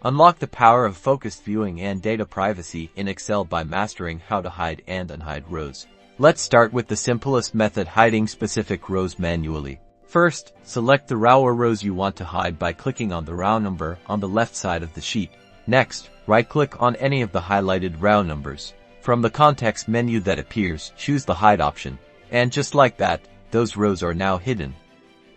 Unlock the power of focused viewing and data privacy in Excel by mastering how to hide and unhide rows. Let's start with the simplest method, hiding specific rows manually. First, select the row or rows you want to hide by clicking on the row number on the left side of the sheet. Next, right-click on any of the highlighted row numbers. From the context menu that appears, choose the Hide option. And just like that, those rows are now hidden.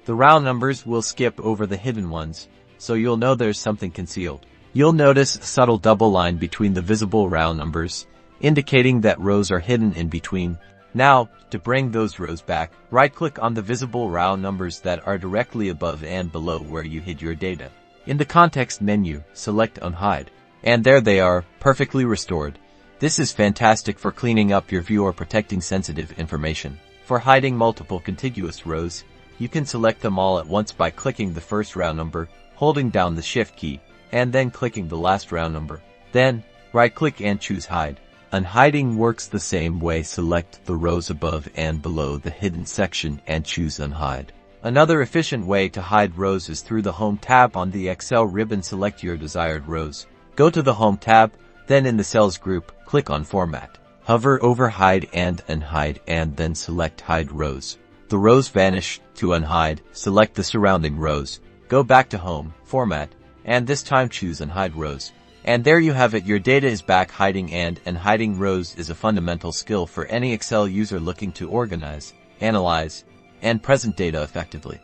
The row numbers will skip over the hidden ones, so you'll know there's something concealed. You'll notice a subtle double line between the visible row numbers, indicating that rows are hidden in between. Now, to bring those rows back, right-click on the visible row numbers that are directly above and below where you hid your data. In the context menu, select Unhide. And there they are, perfectly restored. This is fantastic for cleaning up your view or protecting sensitive information. For hiding multiple contiguous rows, you can select them all at once by clicking the first row number, holding down the Shift key, and then clicking the last row number. Then, right-click and choose Hide. Unhiding works the same way. Select the rows above and below the hidden section and choose Unhide. Another efficient way to hide rows is through the Home tab on the Excel ribbon. Select your desired rows. Go to the Home tab, then in the Cells group, click on Format. Hover over Hide and Unhide and then select Hide Rows. The rows vanish. To unhide, select the surrounding rows. Go back to Home, Format, and this time choose Unhide Rows. And there you have it, your data is back. Hiding and unhiding rows is a fundamental skill for any Excel user looking to organize, analyze, and present data effectively.